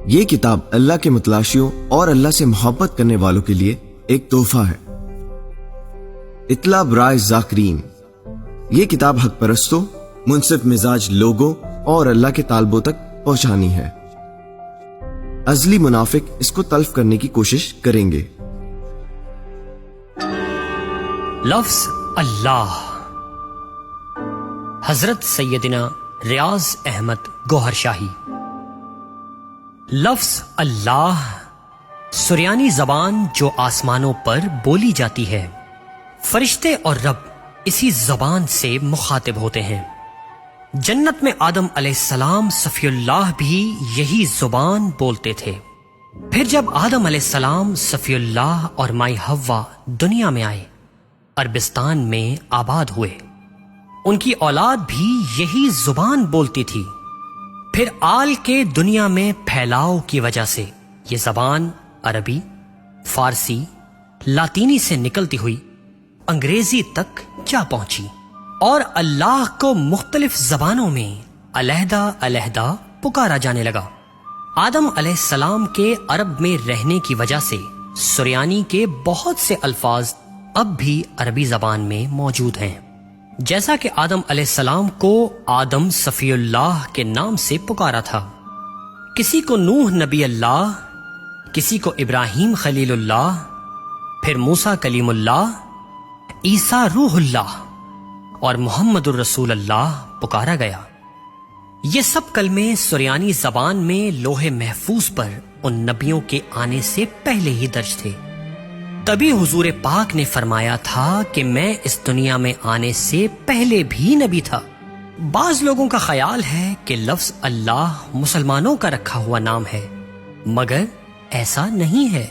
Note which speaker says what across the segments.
Speaker 1: یہ کتاب اللہ کے متلاشیوں اور اللہ سے محبت کرنے والوں کے لیے ایک تحفہ ہے۔ اطلاع برائے ذاکرین، یہ کتاب حق پرستوں، منصف مزاج لوگوں اور اللہ کے طالبوں تک پہنچانی ہے۔ ازلی منافق اس کو تلف کرنے کی کوشش کریں گے۔
Speaker 2: لفظ اللہ، حضرت سیدنا ریاض احمد گوہر شاہی۔ لفظ اللہ سریانی زبان جو آسمانوں پر بولی جاتی ہے، فرشتے اور رب اسی زبان سے مخاطب ہوتے ہیں۔ جنت میں آدم علیہ السلام صفی اللہ بھی یہی زبان بولتے تھے۔ پھر جب آدم علیہ السلام صفی اللہ اور مائی حوا دنیا میں آئے، عربستان میں آباد ہوئے، ان کی اولاد بھی یہی زبان بولتی تھی۔ پھر آل کے دنیا میں پھیلاؤ کی وجہ سے یہ زبان عربی، فارسی، لاطینی سے نکلتی ہوئی انگریزی تک جا پہنچی اور اللہ کو مختلف زبانوں میں علیحدہ علیحدہ پکارا جانے لگا۔ آدم علیہ السلام کے عرب میں رہنے کی وجہ سے سریانی کے بہت سے الفاظ اب بھی عربی زبان میں موجود ہیں، جیسا کہ آدم علیہ السلام کو آدم صفی اللہ کے نام سے پکارا تھا، کسی کو نوح نبی اللہ، کسی کو ابراہیم خلیل اللہ، پھر موسیٰ کلیم اللہ، عیسیٰ روح اللہ اور محمد الرسول اللہ پکارا گیا۔ یہ سب کلمے سریانی زبان میں لوح محفوظ پر ان نبیوں کے آنے سے پہلے ہی درج تھے۔ تبھی حضور پاک نے فرمایا تھا کہ میں اس دنیا میں آنے سے پہلے بھی نبی تھا۔ بعض لوگوں کا خیال ہے کہ لفظ اللہ مسلمانوں کا رکھا ہوا نام ہے، مگر ایسا نہیں ہے۔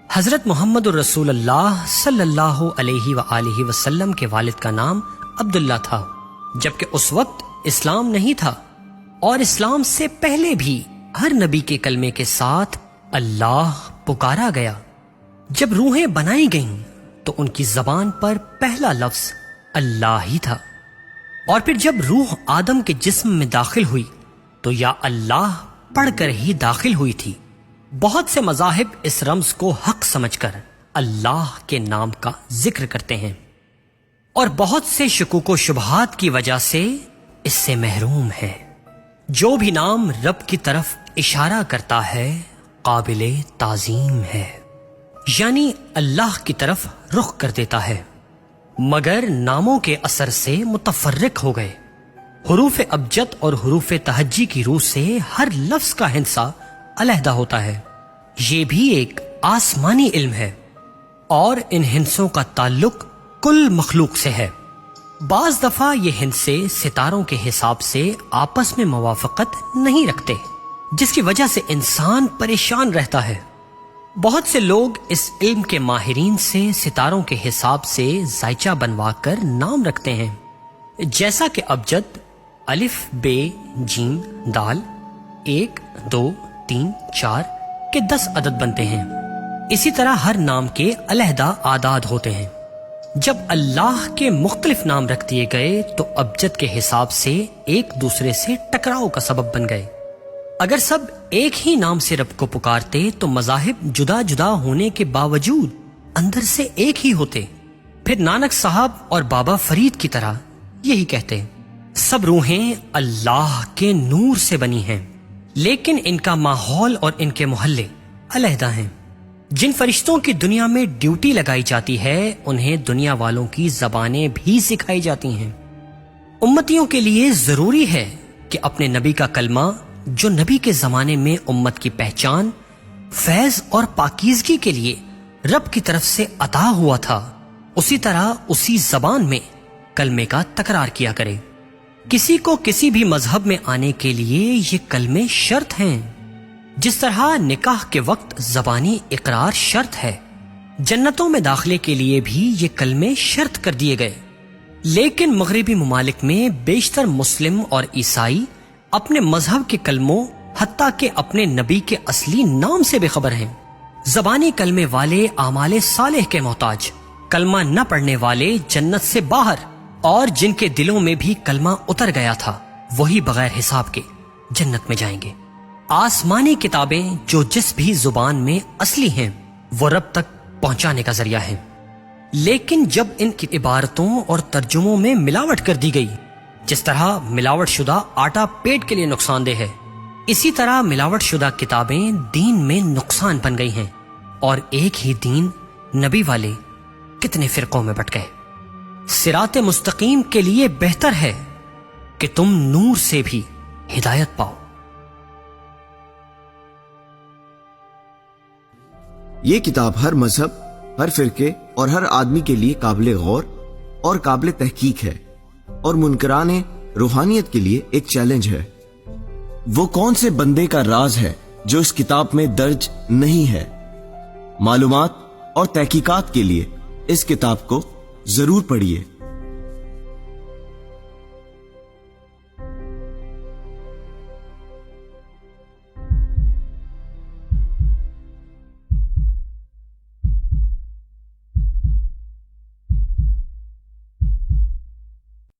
Speaker 2: حضرت محمد الرسول اللہ صلی اللہ علیہ وآلہ وسلم کے والد کا نام عبداللہ تھا، جبکہ اس وقت اسلام نہیں تھا، اور اسلام سے پہلے بھی ہر نبی کے کلمے کے ساتھ اللہ پکارا گیا۔ جب روحیں بنائی گئیں تو ان کی زبان پر پہلا لفظ اللہ ہی تھا، اور پھر جب روح آدم کے جسم میں داخل ہوئی تو یا اللہ پڑھ کر ہی داخل ہوئی تھی۔ بہت سے مذاہب اس رمز کو حق سمجھ کر اللہ کے نام کا ذکر کرتے ہیں، اور بہت سے شکوک و شبہات کی وجہ سے اس سے محروم ہے۔ جو بھی نام رب کی طرف اشارہ کرتا ہے قابل تعظیم ہے، یعنی اللہ کی طرف رخ کر دیتا ہے، مگر ناموں کے اثر سے متفرق ہو گئے۔ حروف ابجد اور حروف تہجی کی روح سے ہر لفظ کا ہندسہ علیحدہ ہوتا ہے۔ یہ بھی ایک آسمانی علم ہے، اور ان ہندسوں کا تعلق کل مخلوق سے ہے۔ بعض دفعہ یہ ہندسے ستاروں کے حساب سے آپس میں موافقت نہیں رکھتے، جس کی وجہ سے انسان پریشان رہتا ہے۔ بہت سے لوگ اس علم کے ماہرین سے ستاروں کے حساب سے ذائچہ بنوا کر نام رکھتے ہیں، جیسا کہ ابجد الف بے جیم دال 1 2 3 4 کے 10 عدد بنتے ہیں۔ اسی طرح ہر نام کے علیحدہ اعداد ہوتے ہیں۔ جب اللہ کے مختلف نام رکھ دیے گئے تو ابجد کے حساب سے ایک دوسرے سے ٹکراؤ کا سبب بن گئے۔ اگر سب ایک ہی نام سے رب کو پکارتے تو مذاہب جدا جدا ہونے کے باوجود اندر سے ایک ہی ہوتے۔ پھر نانک صاحب اور بابا فرید کی طرح یہی کہتے، سب روحیں اللہ کے نور سے بنی ہیں، لیکن ان کا ماحول اور ان کے محلے علیحدہ ہیں۔ جن فرشتوں کی دنیا میں ڈیوٹی لگائی جاتی ہے انہیں دنیا والوں کی زبانیں بھی سکھائی جاتی ہیں۔ امتیوں کے لیے ضروری ہے کہ اپنے نبی کا کلمہ جو نبی کے زمانے میں امت کی پہچان، فیض اور پاکیزگی کے لیے رب کی طرف سے عطا ہوا تھا، اسی طرح اسی زبان میں کلمے کا تکرار کیا کرے۔ کسی کو کسی بھی مذہب میں آنے کے لیے یہ کلمے شرط ہیں، جس طرح نکاح کے وقت زبانی اقرار شرط ہے، جنتوں میں داخلے کے لیے بھی یہ کلمے شرط کر دیے گئے۔ لیکن مغربی ممالک میں بیشتر مسلم اور عیسائی اپنے مذہب کے کلموں حتیٰ کہ اپنے نبی کے اصلی نام سے بے خبر ہیں۔ زبانی کلمے والے اعمال صالح کے محتاج، کلمہ نہ پڑھنے والے جنت سے باہر، اور جن کے دلوں میں بھی کلمہ اتر گیا تھا وہی بغیر حساب کے جنت میں جائیں گے۔ آسمانی کتابیں جو جس بھی زبان میں اصلی ہیں وہ رب تک پہنچانے کا ذریعہ ہیں، لیکن جب ان کی عبارتوں اور ترجموں میں ملاوٹ کر دی گئی، جس طرح ملاوٹ شدہ آٹا پیٹ کے لیے نقصان دہ ہے، اسی طرح ملاوٹ شدہ کتابیں دین میں نقصان بن گئی ہیں، اور ایک ہی دین نبی والے کتنے فرقوں میں بٹ گئے۔ صراط مستقیم کے لیے بہتر ہے کہ تم نور سے بھی ہدایت پاؤ۔
Speaker 1: یہ کتاب ہر مذہب، ہر فرقے اور ہر آدمی کے لیے قابل غور اور قابل تحقیق ہے، اور منکران روحانیت کے لیے ایک چیلنج ہے۔ وہ کون سے بندے کا راز ہے جو اس کتاب میں درج نہیں ہے؟ معلومات اور تحقیقات کے لیے اس کتاب کو ضرور پڑھیے۔